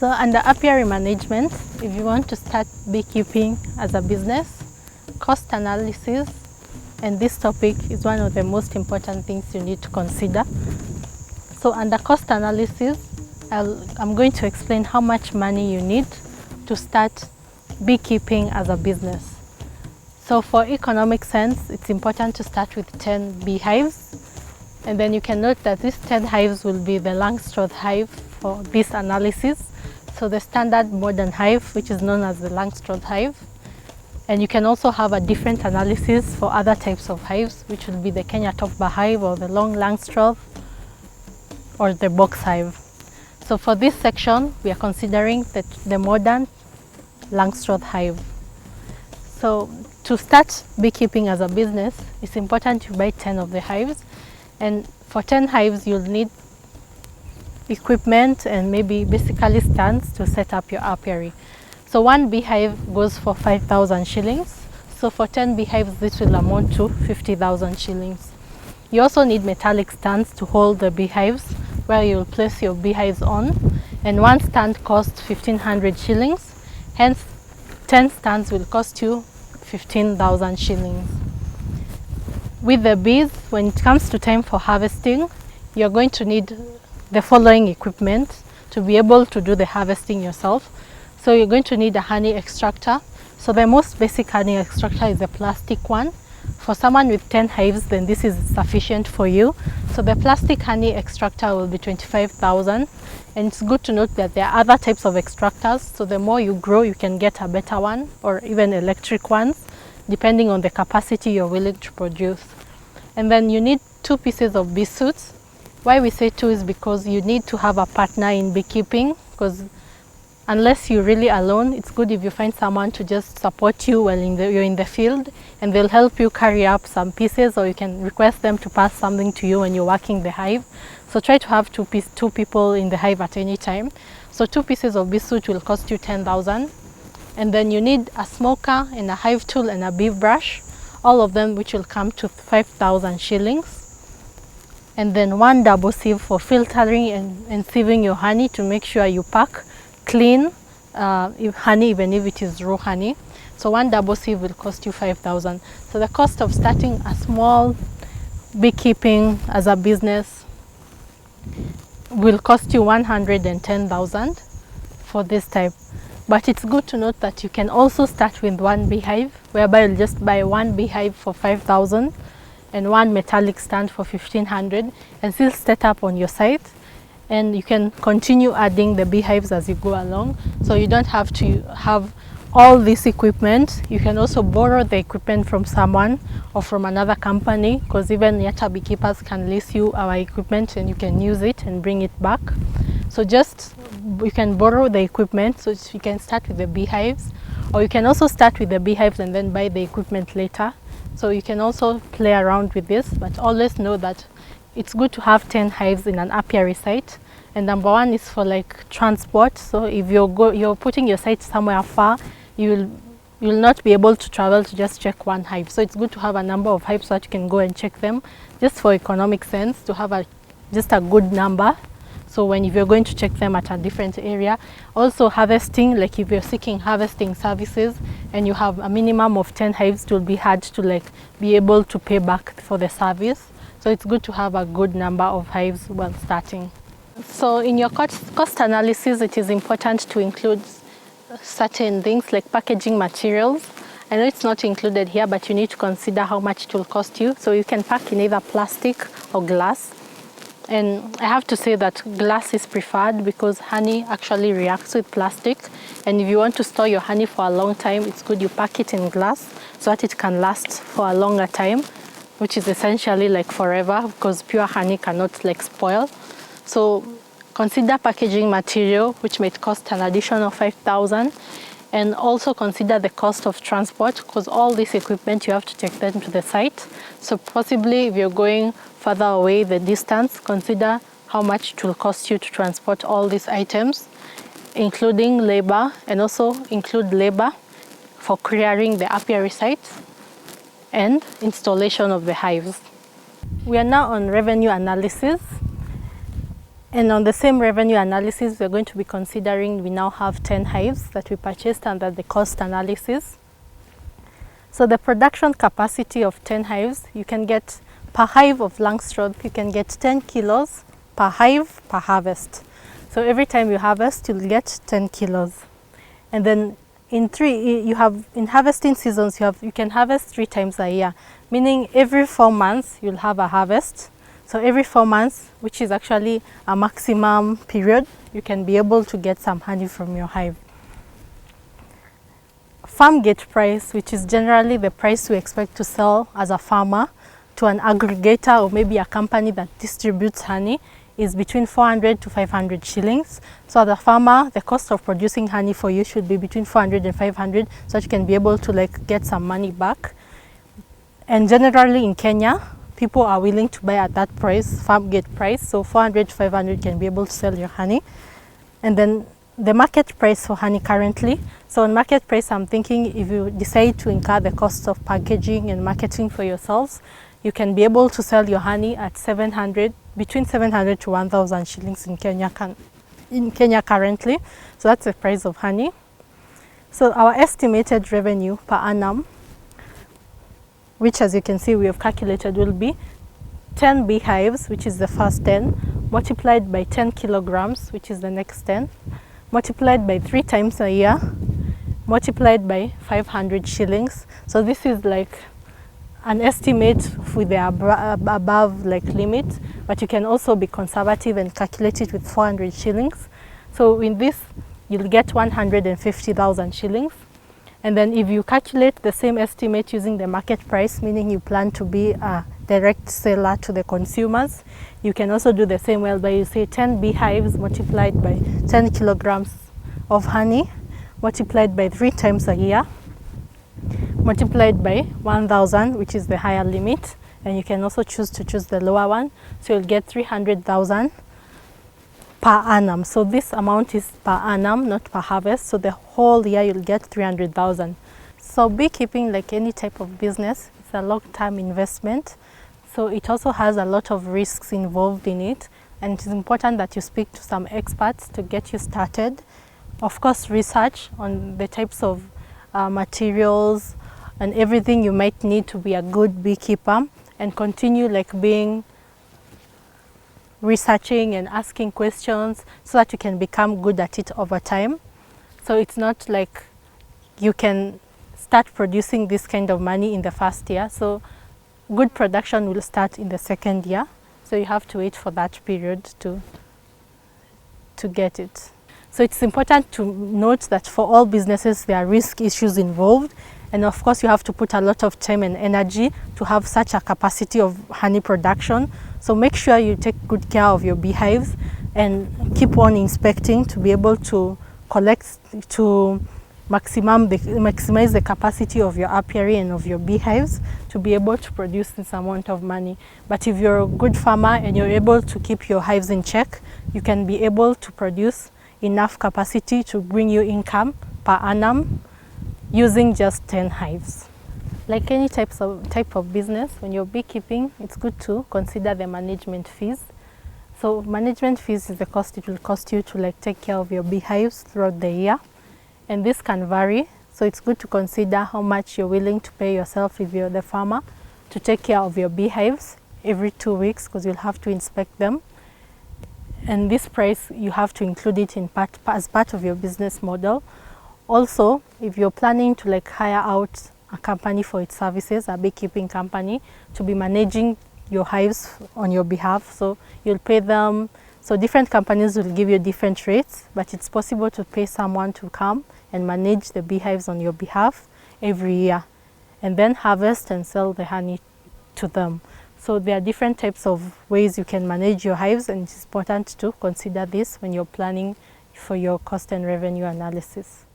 So under apiary management, if you want to start beekeeping as a business, cost analysis, and this topic is one of the most important things you need to consider. So under cost analysis, I'm going to explain how much money you need to start beekeeping as a business. So for economic sense, it's important to start with 10 beehives. And then you can note that these 10 hives will be the Langstroth hive for this analysis. So the standard modern hive, which is known as the Langstroth hive. And you can also have a different analysis for other types of hives, which will be the Kenya top-bar hive or the long Langstroth or the box hive. So for this section, we are considering the modern Langstroth hive. So to start beekeeping as a business, it's important to buy 10 of the hives. And for 10 hives, you'll need equipment and maybe basically stands to set up your apiary. So one beehive goes for 5,000 shillings. So for 10 beehives, this will amount to 50,000 shillings. You also need metallic stands to hold the beehives where you'll place your beehives on. And one stand costs 1,500 shillings. Hence, 10 stands will cost you 15,000 shillings. With the bees, when it comes to time for harvesting, you're going to need the following equipment to be able to do the harvesting yourself. So you're going to need a honey extractor. So the most basic honey extractor is a plastic one. For someone with 10 hives, then this is sufficient for you. So the plastic honey extractor will be 25,000. And it's good to note that there are other types of extractors. So the more you grow, you can get a better one or even electric ones, depending on the capacity you're willing to produce. And then you need 2 pieces of bee suits. Why we say 2 is because you need to have a partner in beekeeping, because unless you're really alone, it's good if you find someone to just support you while you're in the field, and they'll help you carry up some pieces, or you can request them to pass something to you when you're working the hive. So try to have 2 people in the hive at any time. So 2 pieces of bee suit will cost you 10,000. And then you need a smoker and a hive tool and a bee brush, all of them which will come to 5,000 shillings. And then 1 double sieve for filtering and sieving your honey to make sure you pack clean honey, even if it is raw honey. So 1 double sieve will cost you 5,000. So the cost of starting a small beekeeping as a business will cost you 110,000 for this type. But it's good to note that you can also start with 1 beehive, whereby you'll just buy 1 beehive for 5,000 and 1 metallic stand for 1,500 and still set up on your site. And you can continue adding the beehives as you go along. So you don't have to have all this equipment. You can also borrow the equipment from someone or from another company, because even Yata beekeepers can lease you our equipment and you can use it and bring it back. So you can borrow the equipment, so you can start with the beehives, or you can also start with the beehives and then buy the equipment later. So you can also play around with this, but always know that it's good to have 10 hives in an apiary site. And number 1 is for like transport. So if you're putting your site somewhere far, you'll not be able to travel to just check 1 hive. So it's good to have a number of hives so that you can go and check them, just for economic sense, to have just a good number. So if you're going to check them at a different area. Also harvesting, like if you're seeking harvesting services and you have a minimum of 10 hives, it will be hard to be able to pay back for the service. So it's good to have a good number of hives while starting. So in your cost analysis, it is important to include certain things like packaging materials. I know it's not included here, but you need to consider how much it will cost you. So you can pack in either plastic or glass. And I have to say that glass is preferred because honey actually reacts with plastic. And if you want to store your honey for a long time, it's good you pack it in glass so that it can last for a longer time, which is essentially like forever, because pure honey cannot spoil. So consider packaging material, which might cost an additional 5,000. And also consider the cost of transport, because all this equipment you have to take them to the site. So possibly if you're going further away the distance, consider how much it will cost you to transport all these items, including labor, and also include labor for clearing the apiary site and installation of the hives. We are now on revenue analysis. And on the same revenue analysis, we're going to be considering we now have 10 hives that we purchased under the cost analysis. So the production capacity of 10 hives, you can get per hive of Langstroth, you can get 10 kilos per hive per harvest. So every time you harvest, you'll get 10 kilos. And then in harvesting seasons, you can harvest 3 times a year, meaning every 4 months you'll have a harvest. So every 4 months, which is actually a maximum period, you can be able to get some honey from your hive. Farm gate price, which is generally the price we expect to sell as a farmer to an aggregator or maybe a company that distributes honey, is between 400 to 500 shillings. So as a farmer, the cost of producing honey for you should be between 400 and 500, so that you can be able to get some money back. And generally in Kenya, people are willing to buy at that price, farm gate price. So 400 to 500 can be able to sell your honey. And then the market price for honey currently. So on market price, I'm thinking if you decide to incur the cost of packaging and marketing for yourselves, you can be able to sell your honey at between 700 to 1,000 shillings in Kenya currently. So that's the price of honey. So our estimated revenue per annum, which as you can see we have calculated, will be 10 beehives, which is the first 10, multiplied by 10 kilograms, which is the next 10, multiplied by 3 times a year, multiplied by 500 shillings. So this is like an estimate with the above limit, but you can also be conservative and calculate it with 400 shillings. So in this, you'll get 150,000 shillings. And then if you calculate the same estimate using the market price, meaning you plan to be a direct seller to the consumers, you can also do the same whereby you say 10 beehives multiplied by 10 kilograms of honey, multiplied by 3 times a year, multiplied by 1,000, which is the higher limit. And you can also choose the lower one. So you'll get 300,000 per annum. So this amount is per annum, not per harvest. So the whole year you'll get 300,000. So beekeeping, like any type of business, it's a long-term investment. So it also has a lot of risks involved in it. And it's important that you speak to some experts to get you started. Of course, research on the types of materials and everything you might need to be a good beekeeper, and continue researching and asking questions so that you can become good at it over time. So it's not like you can start producing this kind of money in the first year. So good production will start in the second year. So you have to wait for that period to get it. So it's important to note that for all businesses, there are risk issues involved. And of course, you have to put a lot of time and energy to have such a capacity of honey production. So make sure you take good care of your beehives and keep on inspecting to be able to maximize the capacity of your apiary and of your beehives to be able to produce this amount of money. But if you're a good farmer and you're able to keep your hives in check, you can be able to produce enough capacity to bring you income per annum using just 10 hives. Like any type of business, when you're beekeeping, it's good to consider the management fees. So management fees is the cost it will cost you to take care of your beehives throughout the year. And this can vary, so it's good to consider how much you're willing to pay yourself if you're the farmer to take care of your beehives every 2 weeks, because you'll have to inspect them. And this price, you have to include it as part of your business model. Also, if you're planning to hire out a company for its services, a beekeeping company, to be managing your hives on your behalf, so you'll pay them. So different companies will give you different rates, but it's possible to pay someone to come and manage the beehives on your behalf every year, and then harvest and sell the honey to them. So there are different types of ways you can manage your hives, and it's important to consider this when you're planning for your cost and revenue analysis.